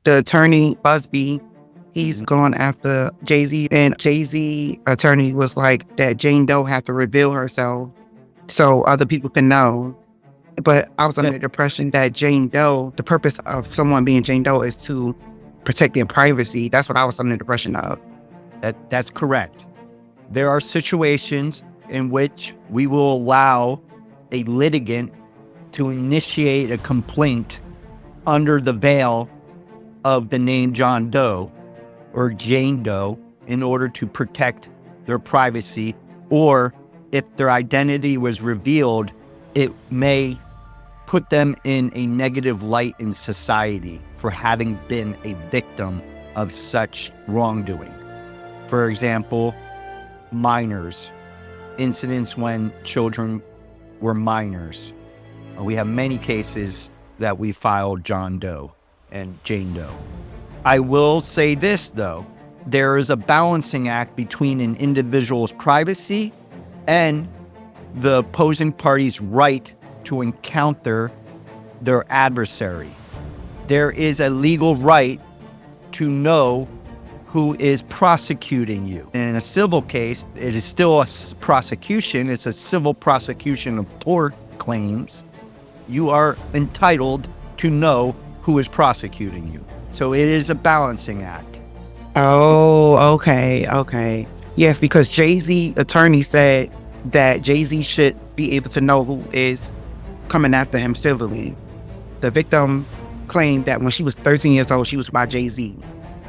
The attorney, Buzbee, he's gone after Jay-Z, and Jay-Z attorney was like that Jane Doe had to reveal herself so other people can know. But I was under the impression that Jane Doe, the purpose of someone being Jane Doe is to protect their privacy. That's what I was under the impression of. That's correct. There are situations in which we will allow a litigant to initiate a complaint under the veil of the name John Doe or Jane Doe in order to protect their privacy, or if their identity was revealed, it may put them in a negative light in society for having been a victim of such wrongdoing. For example, minors, incidents when children were minors. We have many cases that we filed John Doe and Jane Doe. I will say this, though. There is a balancing act between an individual's privacy and the opposing party's right to encounter their adversary. There is a legal right to know who is prosecuting you. In a civil case, it is still a prosecution. It's a civil prosecution of tort claims. You are entitled to know who is prosecuting you. So it is a balancing act. Oh, okay. Yes, because Jay-Z attorney said that Jay-Z should be able to know who is coming after him civilly. The victim claimed that when she was 13 years old, she was by Jay-Z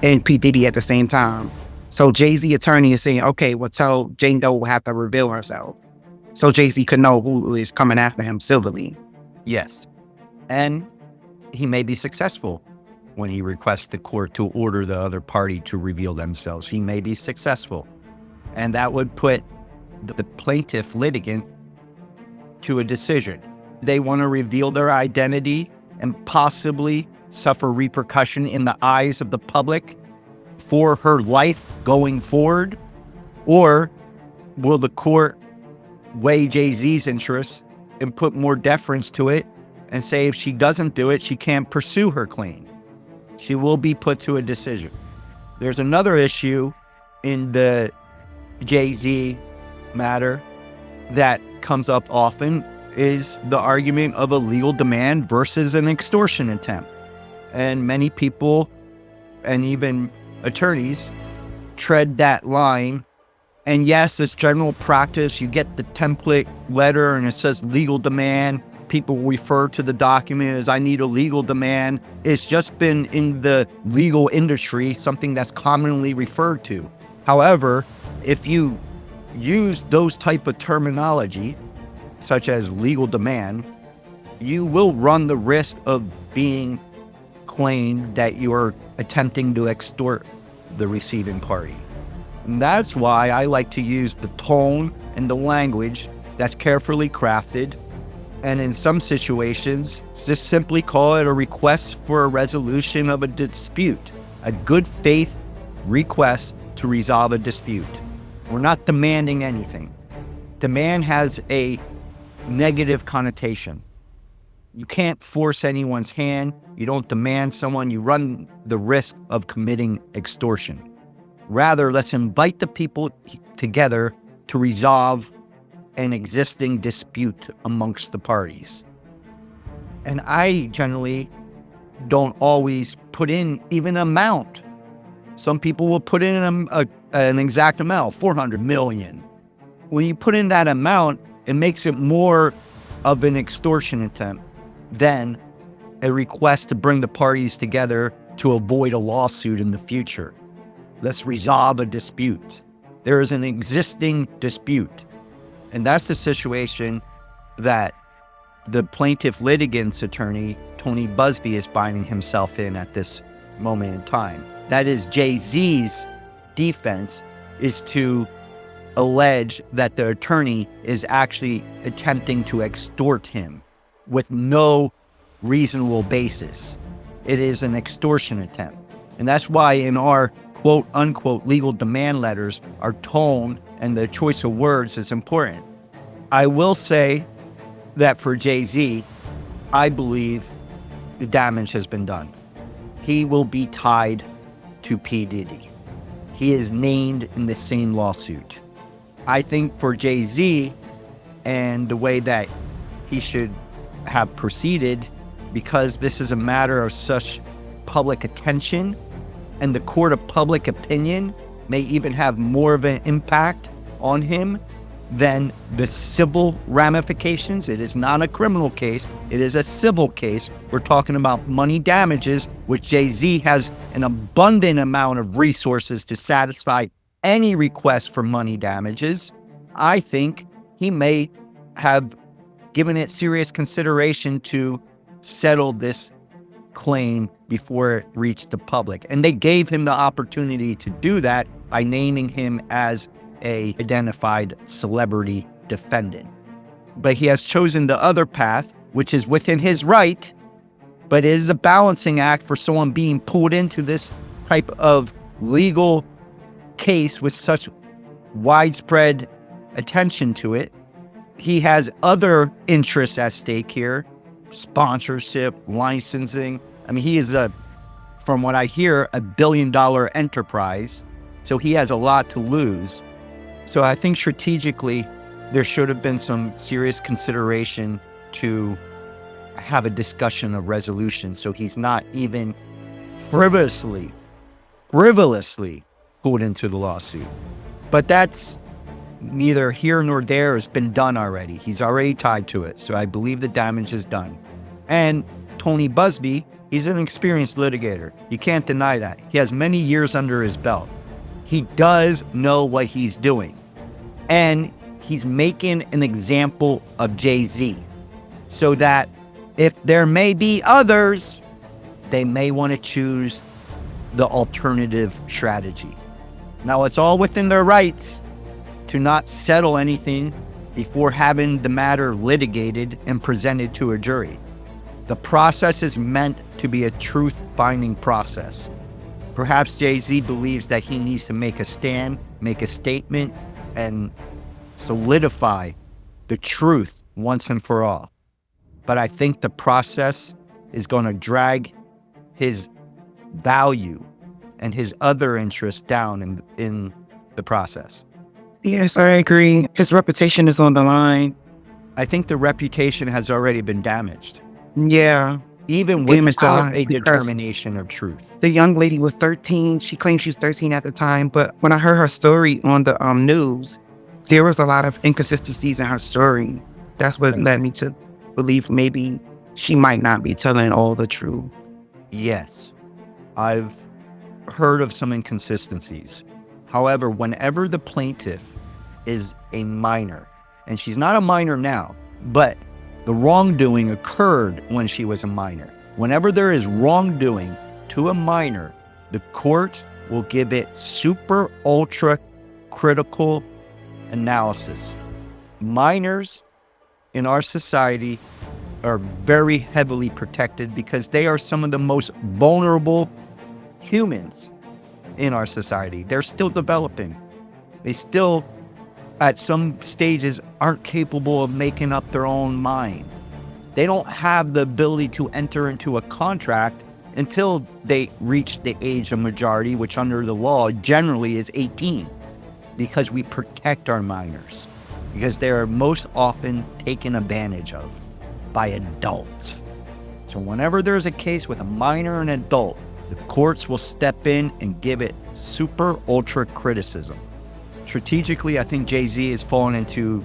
and P. Diddy at the same time. So Jay-Z attorney is saying, okay, well, tell Jane Doe will have to reveal herself so Jay-Z could know who is coming after him civilly. Yes. And he may be successful when he requests the court to order the other party to reveal themselves. He may be successful. And that would put the plaintiff litigant to a decision. They want to reveal their identity and possibly suffer repercussion in the eyes of the public for her life going forward? Or will the court weigh Jay-Z's interests and put more deference to it and say if she doesn't do it, she can't pursue her claim? She will be put to a decision. There's another issue in the Jay-Z matter that comes up often is the argument of a legal demand versus an extortion attempt. And many people and even attorneys tread that line. And yes, it's general practice. You get the template letter and it says legal demand. People refer to the document as I need a legal demand. It's just been in the legal industry, something that's commonly referred to. However, if you use those type of terminology, such as legal demand, you will run the risk of being claimed that you're attempting to extort the receiving party. And that's why I like to use the tone and the language that's carefully crafted. And in some situations, just simply call it a request for a resolution of a dispute, a good faith request to resolve a dispute. We're not demanding anything. Demand has a negative connotation. You can't force anyone's hand. You don't demand someone. You run the risk of committing extortion. Rather, let's invite the people together to resolve an existing dispute amongst the parties. And I generally don't always put in even an amount. Some people will put in an exact amount, 400 million. When you put in that amount, it makes it more of an extortion attempt than a request to bring the parties together to avoid a lawsuit in the future. Let's resolve a dispute. There is an existing dispute. And that's the situation that the plaintiff litigant's attorney, Tony Buzbee, is finding himself in at this moment in time. That is, Jay-Z's defense is to allege that the attorney is actually attempting to extort him with no reasonable basis. It is an extortion attempt. And that's why in our quote unquote legal demand letters, our tone and the choice of words is important. I will say that for Jay-Z, I believe the damage has been done. he will be tied to P. Diddy. He is named in the same lawsuit. I think for Jay-Z and the way that he should have proceeded, because this is a matter of such public attention and the court of public opinion may even have more of an impact on him than the civil ramifications. It is not a criminal case. It is a civil case. We're talking about money damages, which Jay-Z has an abundant amount of resources to satisfy any request for money damages. I think he may have given it serious consideration to settle this claim before it reached the public. And they gave him the opportunity to do that by naming him as a identified celebrity defendant. But he has chosen the other path, which is within his right, but it is a balancing act for someone being pulled into this type of legal case with such widespread attention to it. He has other interests at stake here, sponsorship, licensing. I mean, he is from what I hear, $1 billion enterprise. So he has a lot to lose. So I think strategically, there should have been some serious consideration to have a discussion of resolution. So he's not even frivolously pulled into the lawsuit. But that's neither here nor there. Has been done already. He's already tied to it. So I believe the damage is done. And Tony Buzbee, he's an experienced litigator. You can't deny that. He has many years under his belt. He does know what he's doing. And he's making an example of Jay-Z so that if there may be others, they may want to choose the alternative strategy. Now, it's all within their rights to not settle anything before having the matter litigated and presented to a jury. The process is meant to be a truth-finding process. Perhaps Jay-Z believes that he needs to make a stand, make a statement, and solidify the truth once and for all. But I think the process is going to drag his value and his other interests down in the process. Yes, I agree. His reputation is on the line. I think the reputation has already been damaged. Yeah. Even without a determination of truth. The young lady was 13. She claimed she was 13 at the time. But when I heard her story on the news, there was a lot of inconsistencies in her story. That's what led me to believe maybe she might not be telling all the truth. Yes, I've heard of some inconsistencies. However, whenever the plaintiff is a minor, and she's not a minor now, but the wrongdoing occurred when she was a minor. Whenever there is wrongdoing to a minor, the court will give it super ultra critical analysis. Minors in our society are very heavily protected because they are some of the most vulnerable humans in our society. They're still developing. They still, at some stages, aren't capable of making up their own mind. They don't have the ability to enter into a contract until they reach the age of majority, which under the law generally is 18, because we protect our minors, because they are most often taken advantage of by adults. So whenever there's a case with a minor and adult, the courts will step in and give it super ultra criticism. Strategically, I think Jay-Z has fallen into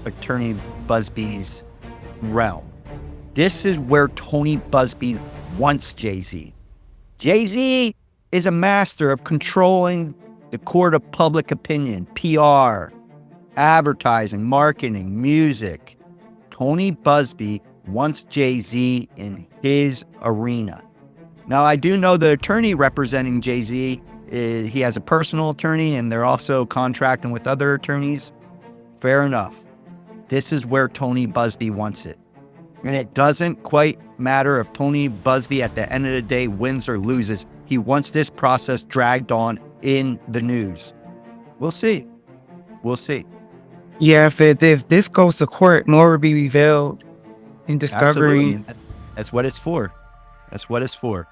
Attorney Buzbee's realm. This is where Tony Buzbee wants Jay-Z. Jay-Z is a master of controlling the court of public opinion, PR, advertising, marketing, music. Tony Buzbee wants Jay-Z in his arena. Now, I do know the attorney representing Jay-Z, he has a personal attorney, and they're also contracting with other attorneys. Fair enough. This is where Tony Buzbee wants it. And it doesn't quite matter if Tony Buzbee at the end of the day wins or loses. He wants this process dragged on in the news. We'll see. We'll see. Yeah, if this goes to court, more will be revealed in discovery. Absolutely. That's what it's for. That's what it's for.